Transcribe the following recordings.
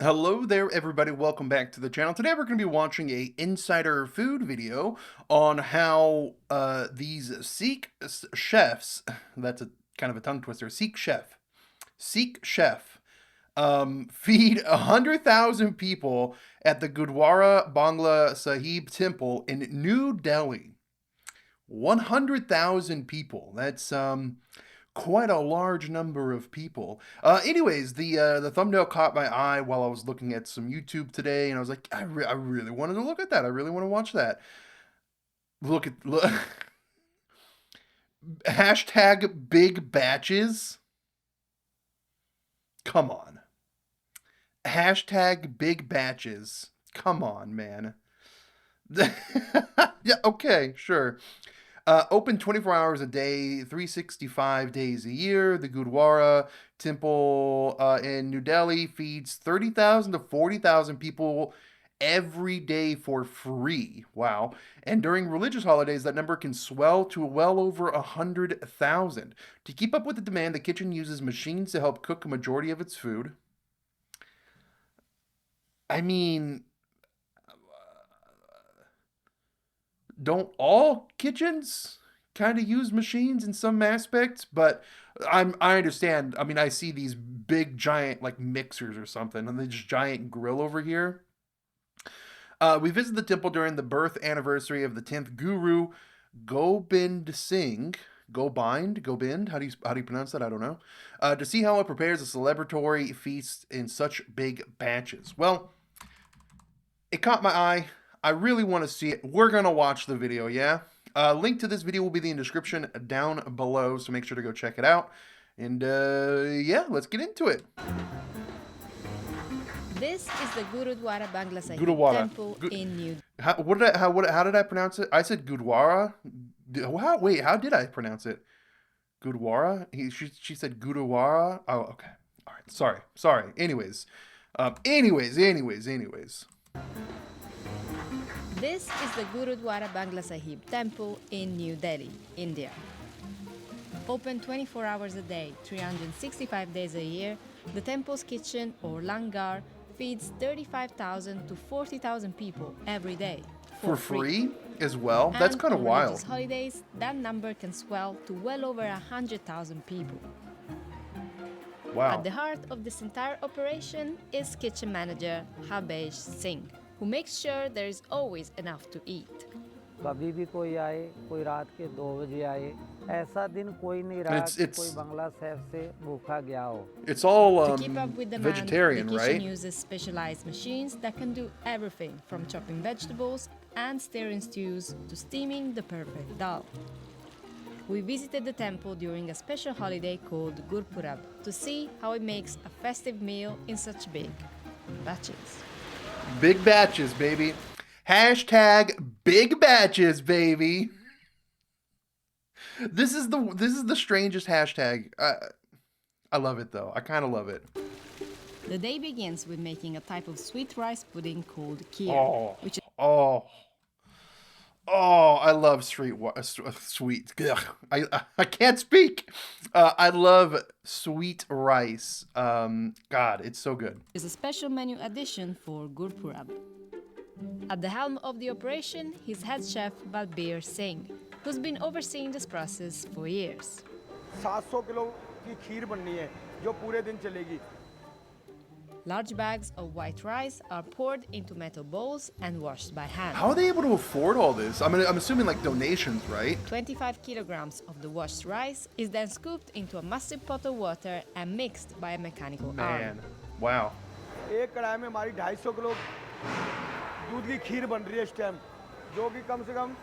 Hello there, everybody. Welcome back to the channel. Today we're going to be watching a insider food video on how these Sikh chefs, that's a kind of a tongue twister, Sikh chef, feed 100,000 people at the Gurdwara Bangla Sahib Temple in New Delhi. 100,000 people. That's quite a large number of people. Anyways, the thumbnail caught my eye while I was looking at some YouTube today, and I was like, I really wanted to look at that. I really want to watch that. Look hashtag big batches. Come on. Hashtag big batches. Come on, man. Yeah, okay, sure. Open 24 hours a day, 365 days a year. The Gurdwara Temple in New Delhi feeds 30,000 to 40,000 people every day for free. Wow. And during religious holidays, that number can swell to well over 100,000. To keep up with the demand, the kitchen uses machines to help cook a majority of its food. I mean, don't all kitchens kind of use machines in some aspects? But I understand. I mean, I see these big giant like mixers or something, and this giant grill over here. We visited the temple during the birth anniversary of the 10th Guru, Gobind Singh. Gobind. How do you pronounce that? I don't know. To see how it prepares a celebratory feast in such big batches. Well, it caught my eye. I really want to see it. We're going to watch the video, yeah? Link to this video will be in the description down below, so make sure to go check it out. And yeah, let's get into it. This is the Gurudwara Bangla Sahib Gurdwara. Temple in New How did I pronounce it? I said Gurdwara. How did I pronounce it? Gurdwara? She said Gurdwara. Oh, okay. All right. Sorry. Anyways. This is the Gurudwara Bangla Sahib Temple in New Delhi, India. Open 24 hours a day, 365 days a year, the temple's kitchen, or langar, feeds 35,000 to 40,000 people every day. For free as well? That's kind of wild. On religious holidays, that number can swell to well over 100,000 people. Wow. At the heart of this entire operation is kitchen manager Habesh Singh, who makes sure there is always enough to eat. कभी भी कोई आए, कोई रात के 2 बजे आए, ऐसा दिन कोई नहीं रहा कि कोई बंगला साहब से भूखा गया हो. It's all To keep up with demand, vegetarian, the kitchen right? uses specialized machines that can do everything from chopping vegetables and stirring stews to steaming the perfect dal. We visited the temple during a special holiday called Gurpurab to see how it makes a festive meal in such big batches. Big batches, baby. Hashtag big batches, baby. This is the strangest hashtag. I love it though. I kind of love it. The day begins with making a type of sweet rice pudding called kheer, which is I love sweet. Ugh, I can't speak. I love sweet rice. God, it's so good. a special menu addition for Gurpurab. At the helm of the operation, is head chef Balbir Singh, who's been overseeing this process for years. 700 kilo की खीर बननी है जो पूरे दिन चलेगी. Large bags of white rice are poured into metal bowls and washed by hand. How are they able to afford all this? I mean, I'm assuming like donations, right? 25 kilograms of the washed rice is then scooped into a massive pot of water and mixed by a mechanical arm. Man, wow. एक कढ़ाई में हमारी 250 kilo दूध की खीर बन रही है इस टाइम, जो कि कम से कम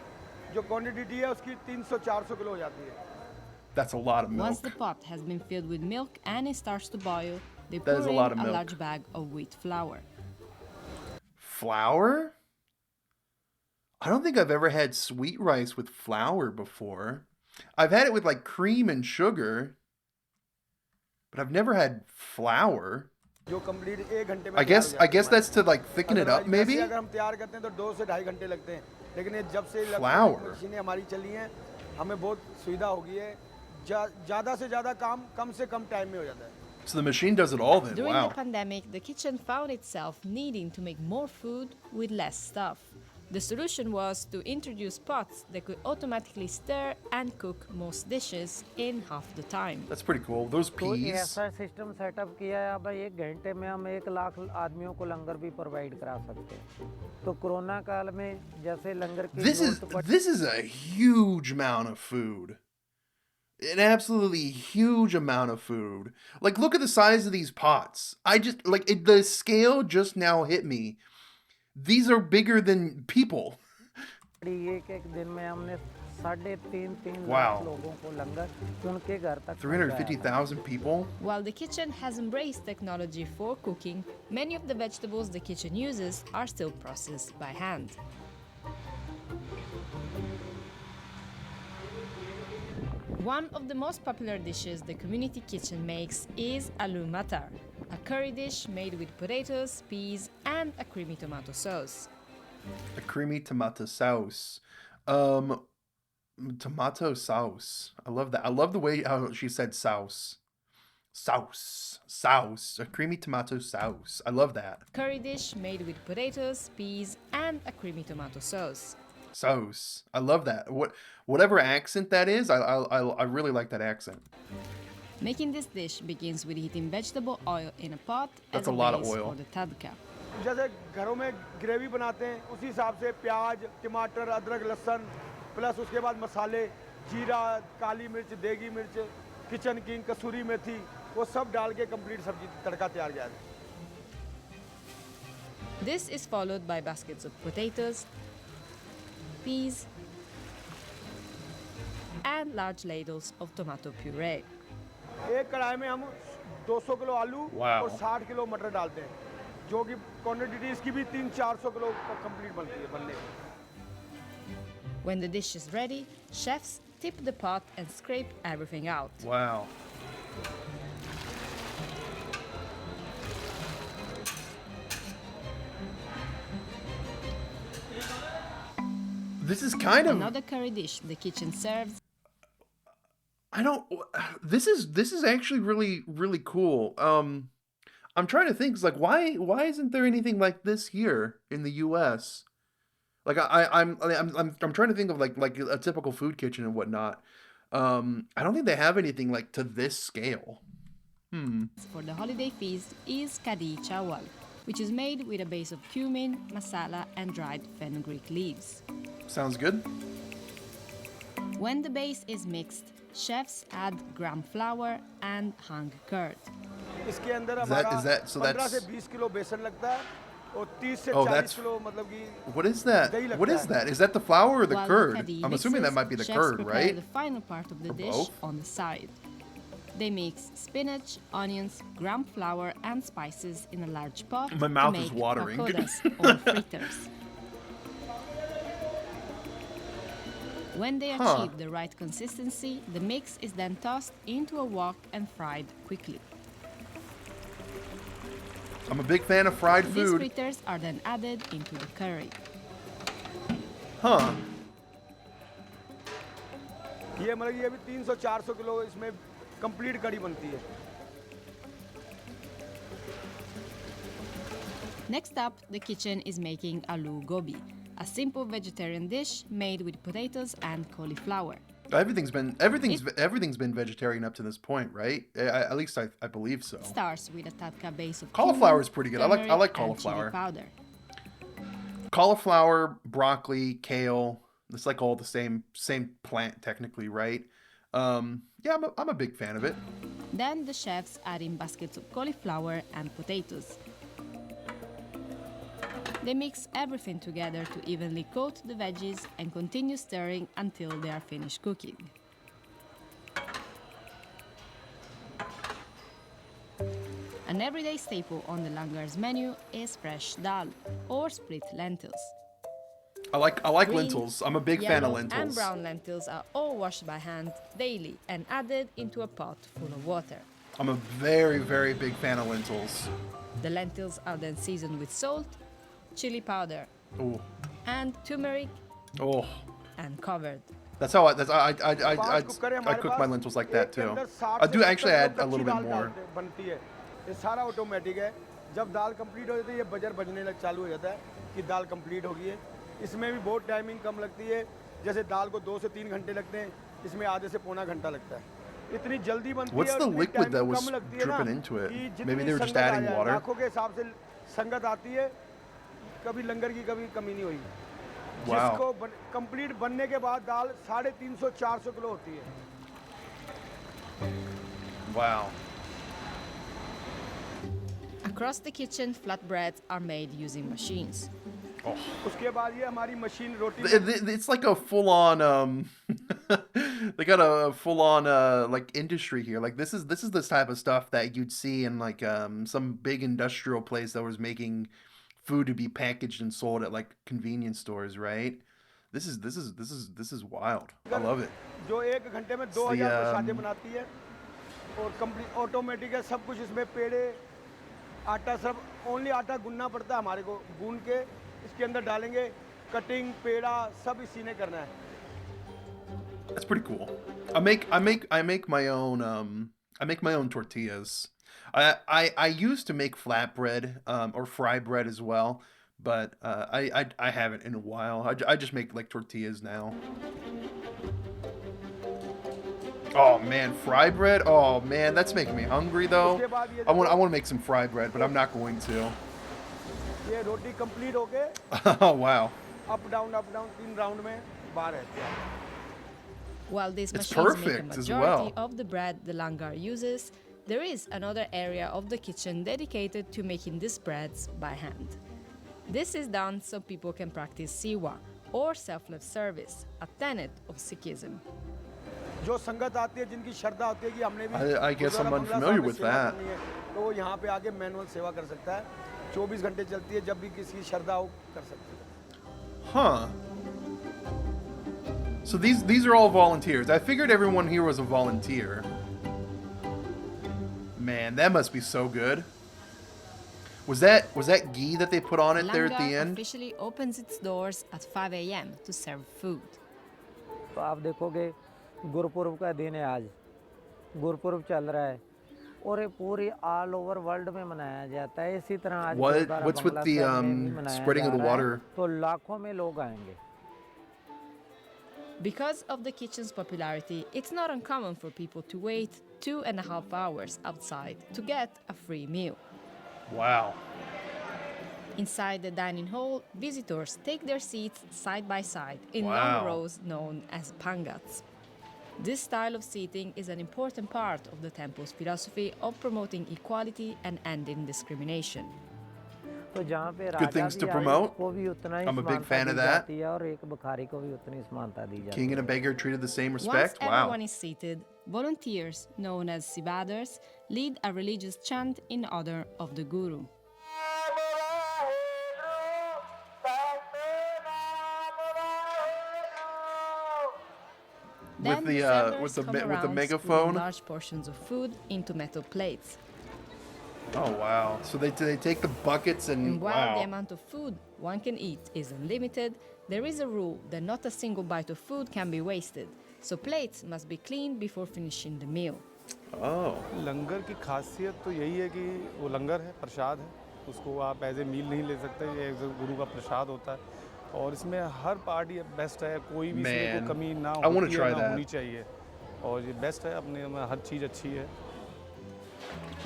जो क्वांटिटी है उसकी 300-400 किलो हो जाती है. That's a lot of milk. Once the pot has been filled with milk and it starts to boil, they That is pour a lot in of a milk. large bag of wheat flour. Flour? I don't think I've ever had sweet rice with flour before. I've had it with like cream and sugar, but I've never had flour. जो complete 1 घंटे में I guess that's to like thicken it up maybe. अगर हम तैयार करते हैं तो 2 से 2.5 घंटे लगते हैं, लेकिन ये जब से Flour. मशीनें हमारी चली हैं हमें बहुत सुविधा हो गई है. ज़्यादा से ज़्यादा काम कम से कम टाइम में हो जाता है. So the machine does it all then. During Wow. the pandemic, the kitchen found itself needing to make more food with less stuff. The solution was to introduce pots that could automatically stir and cook most dishes in half the time. That's pretty cool. Those तो peas. ऐसा system setup किया है, अब 1 घंटे में हम 1 लाख आदमियों को लंगर भी प्रोवाइड करा सकते हैं। तो कोरोना काल में जैसे लंगर की This is a huge amount of food. An absolutely huge amount of food. Like, look at the size of these pots. The scale just now hit me. These are bigger than people. एक दिन में हमने 3.5 Wow. Lakh लोगों को लंगर उनके घर तक 350,000 people? While the kitchen has embraced technology for cooking, many of the vegetables the kitchen uses are still processed by hand. One of the most popular dishes the community kitchen makes is aloo matar, a curry dish made with potatoes, peas, and a creamy tomato sauce. A creamy tomato sauce. Tomato sauce. I love that. I love the way how she said sauce. Sauce. A creamy tomato sauce. I love that. Curry dish made with potatoes, peas, and a creamy tomato sauce. Sauce. I love that. Whatever accent that is, I really like that accent. Making this dish begins with heating vegetable oil in a pot That's as a lot of base oil. for the tadka. जैसे घरों में gravy बनाते हैं उसी हिसाब से प्याज टमाटर अदरक लहसुन प्लस उसके बाद मसाले जीरा काली मिर्च देगी मिर्च किचन किंग कसूरी मेथी वो सब डाल के कंप्लीट सब्जी तड़का तैयार किया जाता है। This is followed by baskets of potatoes, peas, and large ladles of tomato puree. एक कढ़ाई में हम 200 किलो आलू Wow. और 60 किलो मटर डालते हैं जो कि क्वांटिटी इसकी भी 300-400 किलो कंप्लीट बनती है बनने में। When the dish is ready, chefs tip the pot and scrape everything out. Wow. This is kind of Another curry dish the kitchen serves this is actually really cool. I'm trying to think, it's like why isn't there anything like this here in the US? Like I'm trying to think of like a typical food kitchen and whatnot. I don't think they have anything like to this scale. for the holiday feast is kadi chawal, which is made with a base of cumin, masala, and dried fenugreek leaves. Sounds good. When the base is mixed, chefs add gram flour and hung curd. इसके अंदर Is that- हमारा is that- so 15 that's- से 20 kilo बेसन लगता है और 30 से Oh, 40 that's- kilo मतलब कि What is that? Dahi lagta What is hai. that? Is that the flour or the While curd? kadi I'm assuming that mixes, might be the chefs curd, prepare right? the final part of the Or dish both? on the side. They mix spinach, onions, gram flour, and spices in a large pot My mouth to is make watering. pakodas or fritters. When they Huh. achieve the right consistency, the mix is then tossed into a wok and fried quickly. I'm a big fan of fried These food. fritters are then added into the curry. Huh. ये मतलब ये भी 300-400 kilo इसमें complete कड़ी बनती है। Next up, the kitchen is making aloo gobi, a simple vegetarian dish made with potatoes and cauliflower. Everything's been vegetarian up to this point, right? At least I believe so. It starts with a tadka base of Cauliflower cumin, is pretty good. I like turmeric, and cauliflower. chili powder. Cauliflower, broccoli, kale. It's like all the same plant technically, right? Yeah, I'm a big fan of it. Then the chefs add in baskets of cauliflower and potatoes. They mix everything together to evenly coat the veggies and continue stirring until they are finished cooking. An everyday staple on the langar's menu is fresh dal, or split lentils. I like Green, lentils. I'm a big fan of yellow, and lentils. brown lentils are all washed by hand daily and added into a pot full of water. I'm a very big fan of lentils. The lentils are then seasoned with salt, chili powder, Oh, and turmeric oh. and covered. That's how पांच cooker है I हमारे cook my pass, lentils like एक that के too. अंदर I 60 से do 70 actually kilo add a कच्ची little bit दाल more. बनती है। ये सारा ऑटोमेटिक है। जब दाल कंप्लीट हो जाती है ये बजर बजने लग चालू हो जाता है कि दाल कंप्लीट हो गई है। इसमें भी बहुत टाइमिंग कम लगती है, जैसे दाल को 2 से 3 घंटे लगते हैं, इसमें आधे से पौना घंटा लगता है। इतनी जल्दी बनती है What's और the इतनी liquid that timing come was लगती है ना dripping into it? कि Maybe जितनी they were just संगत आ adding जाए, water. लाखों के हिसाब से संगत आती है, कभी लंगर की कभी कमी नहीं हुई। Wow. जिसको कंप्लीट बनने के बाद दाल 350-400 किलो होती है। Wow. Across the kitchen, flatbreads are made using machines. Oh. उसके बाद ये हमारी machine roti It's like a full-on they got a full-on like industry here. Like this is this type of stuff that you'd see in like some big industrial place that was making food to be packaged and sold at like convenience stores, right? This is wild. I love it. जो 1 घंटे में It's the 2000 प्रसादें बनाती है और complete automatic है, सब कुछ इसमें पेड़े आटा सब ओनली आटा गूंदना पड़ता है हमारे को, गूंद के इसके अंदर डालेंगे, कटिंग पेड़ा सब इसी ने करना है। That's pretty cool. I make my own tortillas. I used to make flatbread or fry bread as well, but I haven't in a while. I just make like tortillas now. Oh man, fry bread. Oh man, that's making me hungry though. उसके बाद ये I want देखो, to make some fry bread, but I'm not going to. ये रोटी complete हो के Oh wow. Up down 3 round में बाहर रहती है। While these It's machines make a perfect as majority well. of the bread the langar uses, there is another area of the kitchen dedicated to making these breads by hand. This is done so people can practice siwa, or self-love service, a tenet of Sikhism. जो संगत आती है, जिनकी श्रद्धा होती है कि हमने भी I guess I'm gurdwara Bangla unfamiliar साहब में with सेवा that. करनी है, तो वो यहाँ पे आके मैनुअल सेवा कर सकता है। 24 घंटे चलती है, जब भी किसी की श्रद्धा हो कर सकती है। Huh. So these are all volunteers. I figured everyone here was a volunteer. Man, that must be so good. Was that ghee that they put on it there at the Langar end? officially opens its doors at 5 a.m. to serve food. तो आप देखोगे गुरुपुरब का दिन है आज, गुरुपुरब चल रहा है और ये पूरी ऑल ओवर वर्ल्ड में मनाया जाता है। इसी तरह आज gurdwara What's with Bangla the साहब में भी मनाया spreading जा of the रहा है, water? तो लाखों में लोग आएंगे। Because of the kitchen's popularity, it's not uncommon for people to wait 2.5 hours outside to get a free meal. Wow. Inside the dining hall, visitors take their seats side by side in Wow. long rows known as pangats. This style of seating is an important part of the temple's philosophy of promoting equality and ending discrimination. तो जहाँ पे Good राजा things भी to आए promote. उसको भी उतना ही I'm a big समानता fan the of that. जाती है और एक भिखारी को भी उतनी समानता दी जाती King and a है। beggar treated the same Once respect? Wow. everyone is seated, volunteers, known as sibadars, lead a religious chant in honor of the guru. Then the, sellers with the come me- with the around megaphone? scooping large portions of food into metal plates. Oh wow. So they take the buckets And and while the wow. amount of food one can eat is unlimited, there is a rule that not a single bite of food can be wasted, so plates must be cleaned before finishing the meal. Oh. लंगर की खासियत तो यही है कि वो लंगर है, प्रसाद है, उसको आप एज ए मील नहीं ले सकते, ये एज ए गुरु का प्रसाद होता है और इसमें हर पार्ट ये बेस्ट है, कोई भी इसमें Man, कोई कमी ना I wanna होती try है ना that. होनी चाहिए और ये बेस्ट है, अपने में हर चीज़ अच्छी है।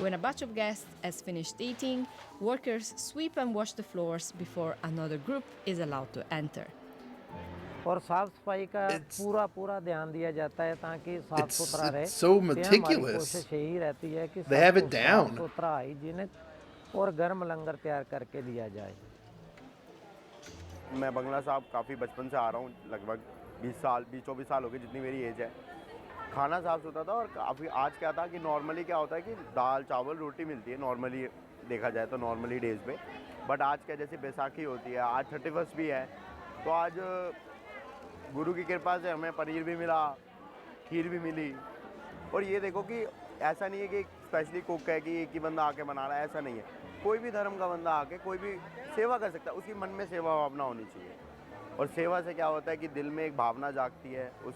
When a batch of guests has finished eating, workers sweep and wash the floors before another group is allowed to enter. और साफ सफाई का It's- पूरा ध्यान दिया जाता है ताकि साफ सुथरा रहे। it's so तो हमारी meticulous. कोशिश यही रहती है कि They have it सबको down. साफ सुथरा हाइजीनिक और गर्म लंगर तैयार करके दिया जाए। मैं बंगला साहब काफ़ी बचपन से आ रहा हूँ, लगभग 20-24 साल हो गए जितनी मेरी एज है। खाना साफ़ सुथरा था और काफ़ी आज क्या था कि नॉर्मली क्या होता है कि दाल चावल रोटी मिलती है नॉर्मली देखा जाए तो नॉर्मली डेज़ पे, बट आज क्या जैसे बैसाखी होती है, आज 31 भी है, तो आज गुरु की कृपा से हमें पनीर भी मिला, खीर भी मिली। और ये देखो कि ऐसा नहीं है कि स्पेशली कुक है कि एक ही बंदा आके बना रहा है, ऐसा नहीं है। कोई भी धर्म का बंदा आके कोई भी सेवा कर सकता है, उसकी मन में सेवा भावना होनी चाहिए। और सेवा से क्या होता है कि दिल में एक भावना जागती है उस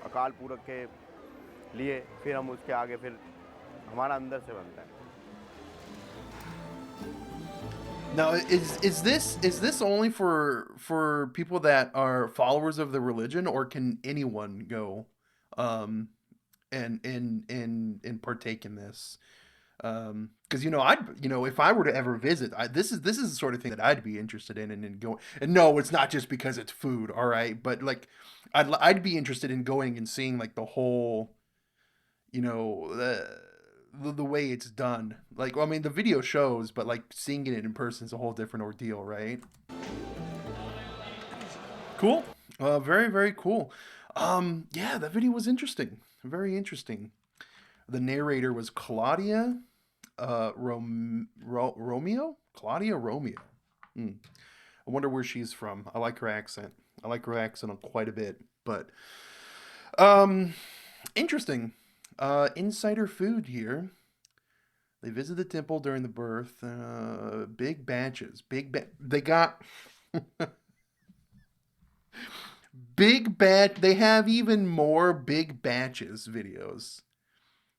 अकाल पुरख के लिए, फिर हम उसके आगे फिर हमारा अंदर से बनता है। Now, is this only for people that are followers of the religion, or can anyone go, um, and partake in this? Because if I were to ever visit, this is the sort of thing that I'd be interested in and going. And no, it's not just because it's food, all right, but like, I'd be interested in going and seeing like the whole, the way it's done. Like, well, I mean, the video shows, but like seeing it in person is a whole different ordeal, right? Cool. Very, very cool. Yeah, that video was interesting. Very interesting. The narrator was Claudia Romeo? Claudia Romeo. Hmm. I wonder where she's from. I like her accent. I like her accent quite a bit. But um interesting. Insider food here. They visit the temple during the birth. Big batches. They got big bat. They have even more big batches videos.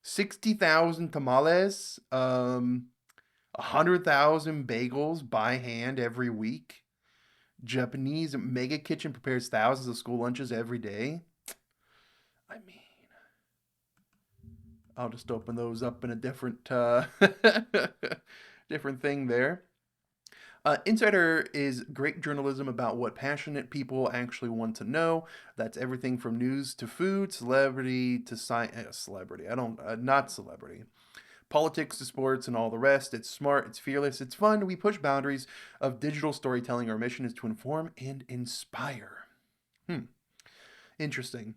60,000 tamales. 100,000 bagels by hand every week. Japanese mega kitchen prepares thousands of school lunches every day. I mean, I'll just open those up in a different different thing there. Insider is great journalism about what passionate people actually want to know. That's everything from news to food, celebrity to science. Celebrity. I don't. Not celebrity. Politics to sports and all the rest. It's smart. It's fearless. It's fun. We push boundaries of digital storytelling. Our mission is to inform and inspire. Interesting.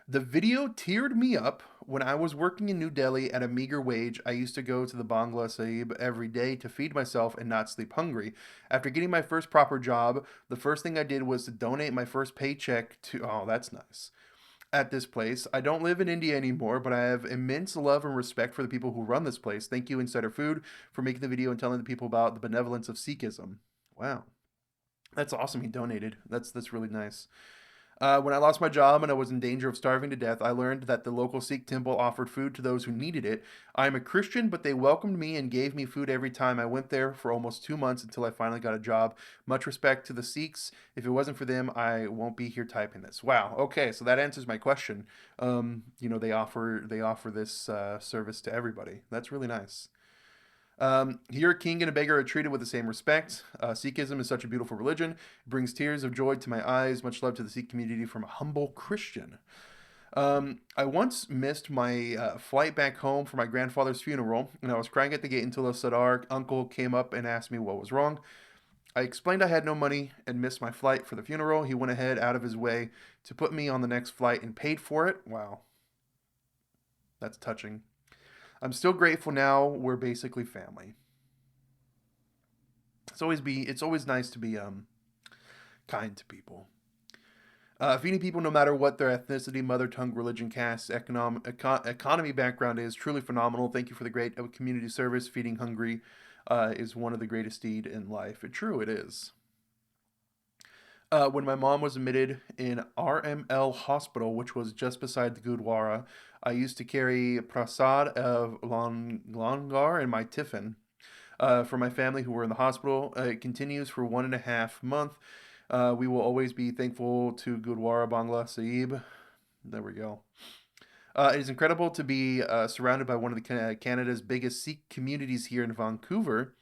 The video teared me up. When I was working in New Delhi at a meager wage, I used to go to the Bangla Sahib every day to feed myself and not sleep hungry. After getting my first proper job, the first thing I did was to donate my first paycheck to, oh, that's nice, at this place. I don't live in India anymore, but I have immense love and respect for the people who run this place. Thank you, Insider Food, for making the video and telling the people about the benevolence of Sikhism. Wow. That's awesome. He donated. That's really nice. When I lost my job and I was in danger of starving to death, I learned that the local Sikh temple offered food to those who needed it. I am a Christian, but they welcomed me and gave me food every time I went there for almost 2 months until I finally got a job. Much respect to the Sikhs. If it wasn't for them, I won't be here typing this. Wow. Okay, so that answers my question. They offer this service to everybody. That's really nice. Here, a king and a beggar are treated with the same respect. Sikhism is such a beautiful religion. It brings tears of joy to my eyes. Much love to the Sikh community from a humble Christian. I once missed my flight back home for my grandfather's funeral, and I was crying at the gate until a Sadar uncle came up and asked me what was wrong. I explained I had no money and missed my flight for the funeral. He went ahead out of his way to put me on the next flight and paid for it. Wow, that's touching. I'm still grateful now. We're basically family. It's always nice to be kind to people. Feeding people, no matter what their ethnicity, mother tongue, religion, caste, economy background, is truly phenomenal. Thank you for the great community service. Feeding hungry is one of the greatest deed in life. True, it is. When my mom was admitted in RML Hospital, which was just beside the Gurdwara, I used to carry prasad of langar in my tiffin for my family who were in the hospital. It continues for 1.5 months. We will always be thankful to Gurdwara Bangla Sahib. There we go. It is incredible to be surrounded by one of Canada's biggest Sikh communities here in Vancouver.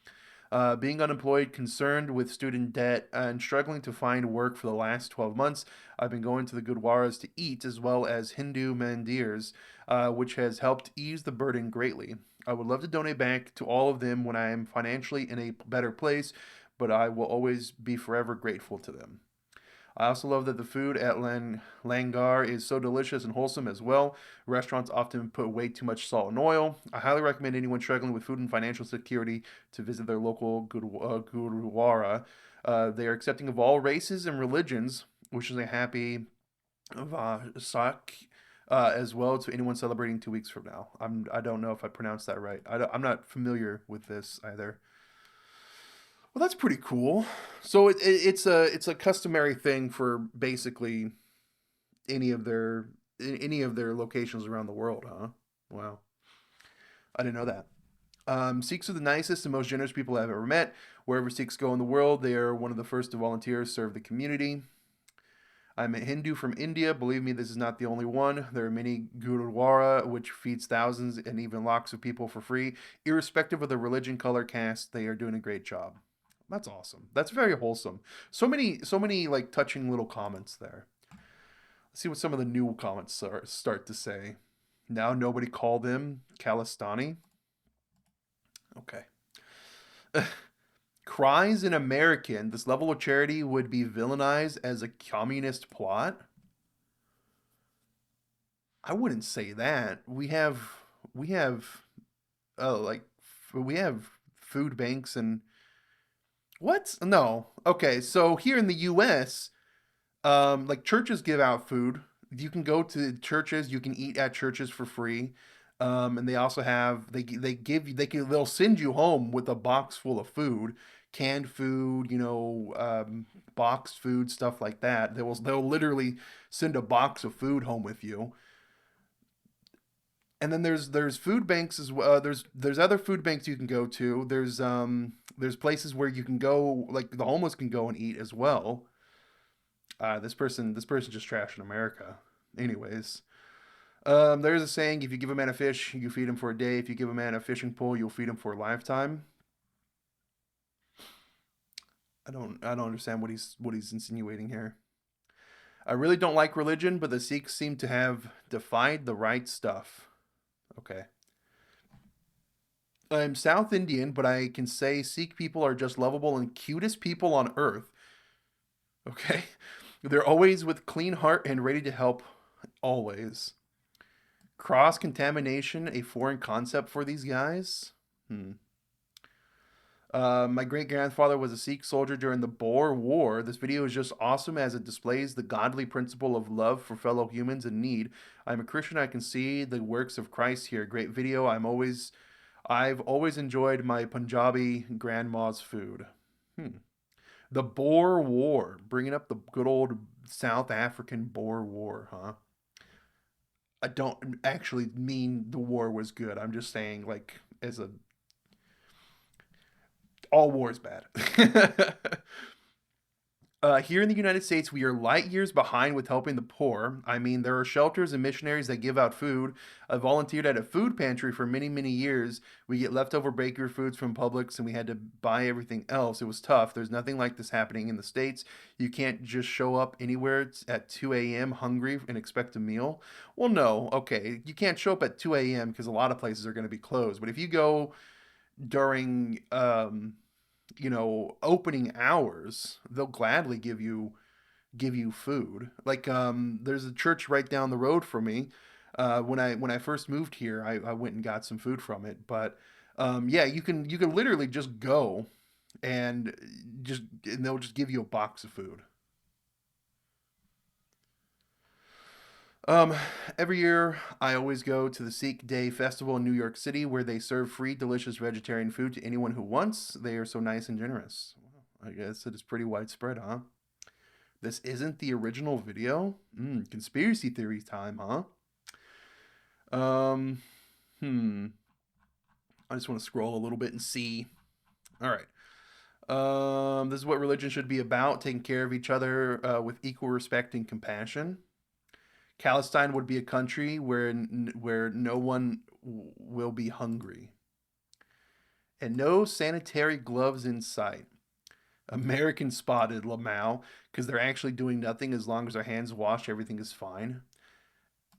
Being unemployed, concerned with student debt, and struggling to find work for the last 12 months, I've been going to the Gurdwaras to eat, as well as Hindu mandirs, which has helped ease the burden greatly. I would love to donate back to all of them when I am financially in a better place, but I will always be forever grateful to them. I also love that the food at Langar is so delicious and wholesome as well. Restaurants often put way too much salt and oil. I highly recommend anyone struggling with food and financial security to visit their local Gurdwara. They are accepting of all races and religions, which is a happy Vasak as well to anyone celebrating 2 weeks from now. I don't know if I pronounced that right. I'm not familiar with this either. Well, that's pretty cool. So it's a customary thing for basically any of their any of their locations around the world, huh? Wow, I didn't know that. Sikhs are the nicest and most generous people I've ever met. Wherever Sikhs go in the world, they are one of the first to volunteer, serve the community. I'm a Hindu from India. Believe me, this is not the only one. There are many gurudwara which feeds thousands and even lakhs of people for free, irrespective of the religion, color, caste. They are doing a great job. That's awesome. That's very wholesome. So many like touching little comments there. Let's see what some of the new comments start to say. Now nobody called him Kalistani. Okay. Cries in American. This level of charity would be villainized as a communist plot. I wouldn't say that. We have like we have food banks and what? No. Okay, so here in the US, like churches give out food. You can go to churches, you can eat at churches for free. And they also have they give you they'll send you home with a box full of food, canned food, boxed food, stuff like that. They'll literally send a box of food home with you. And then there's food banks as well. There's other food banks you can go to. There's places where you can go, like the homeless can go and eat as well. This person just trashing America. Anyways, there's a saying: if you give a man a fish, you feed him for a day. If you give a man a fishing pole, you'll feed him for a lifetime. I don't understand what he's insinuating here. I really don't like religion, but the Sikhs seem to have defied the right stuff. Okay. I'm South Indian, but I can say Sikh people are just lovable and cutest people on earth. Okay. They're always with clean heart and ready to help always. Cross contamination, a foreign concept for these guys? Hmm. My great grandfather was a Sikh soldier during the Boer War. This video is just awesome as it displays the godly principle of love for fellow humans in need. I'm a Christian. I can see the works of Christ here. Great video. I've always enjoyed my Punjabi grandma's food. Hmm. The Boer War, bringing up the good old South African Boer War, huh? I don't actually mean the war was good. I'm just saying, like, as a all war is bad. Here in the United States, we are light years behind with helping the poor. I mean, there are shelters and missionaries that give out food. I volunteered at a food pantry for many, many years. We get leftover bakery foods from Publix and we had to buy everything else. It was tough. There's nothing like this happening in the States. You can't just show up anywhere at 2 a.m. hungry and expect a meal. Well, no. Okay. You can't show up at 2 a.m. because a lot of places are going to be closed. But if you go during opening hours, they'll gladly give you food. Like there's a church right down the road from me. When I first moved here, I went and got some food from it. But yeah, you can literally just go and they'll just give you a box of food. Um, every year, I always go to the Sikh Day Festival in New York City where they serve free, delicious vegetarian food to anyone who wants. They are so nice and generous. Well, I guess it is pretty widespread, huh? This isn't the original video? Conspiracy theory time, huh? Um, hmm. I just want to scroll a little bit and see. All right. This is what religion should be about: taking care of each other with equal respect and compassion. Palestine would be a country where no one will be hungry, and no sanitary gloves in sight. American spotted Lamau because they're actually doing nothing as long as their hands wash, everything is fine.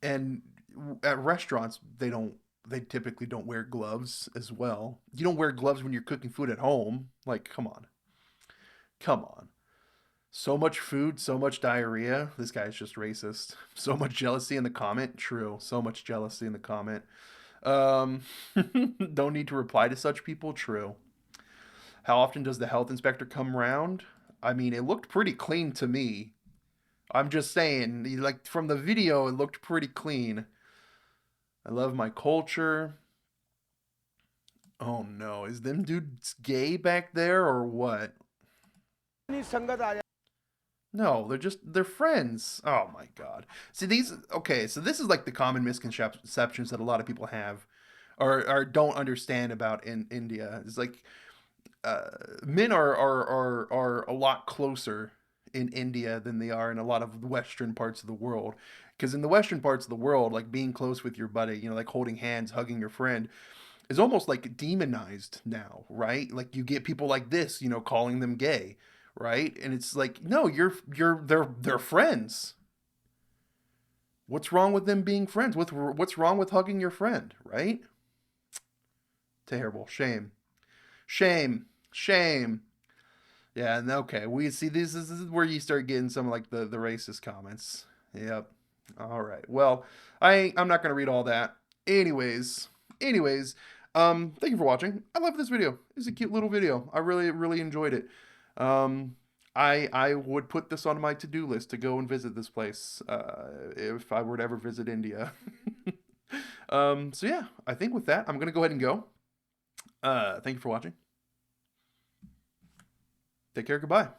And at restaurants, they typically don't wear gloves as well. You don't wear gloves when you're cooking food at home. Like, come on, come on. So much food, so much diarrhea. This guy's just racist. So much jealousy in the comment. True. So much jealousy in the comment. Um, don't need to reply to such people. True. How often does the health inspector come round? I mean, it looked pretty clean to me. I'm just saying, like from the video, it looked pretty clean. I love my culture. Oh no, is them dudes gay back there or what? इतनी संगत आ जाए No, they're friends. Oh my god. See these okay, so this is like the common misconceptions that a lot of people have or don't understand about in India. It's like men are a lot closer in India than they are in a lot of the western parts of the world. Because in the western parts of the world, like being close with your buddy, you know, like holding hands, hugging your friend, is almost like demonized now, right? Like you get people like this, you know, calling them gay, right? And it's like, no, they're friends. What's wrong with them being friends? What's wrong with hugging your friend, right? Terrible. Shame. Shame. Shame. Yeah, and okay, we see this is where you start getting some like the racist comments. Yep. All right. Well, I'm not gonna read all that. Anyways, thank you for watching. I love this video. It's a cute little video. I really enjoyed it. I would put this on my to-do list to go and visit this place if I were to ever visit India. So yeah, I think with that, I'm gonna go ahead and go. Thank you for watching. Take care. Goodbye.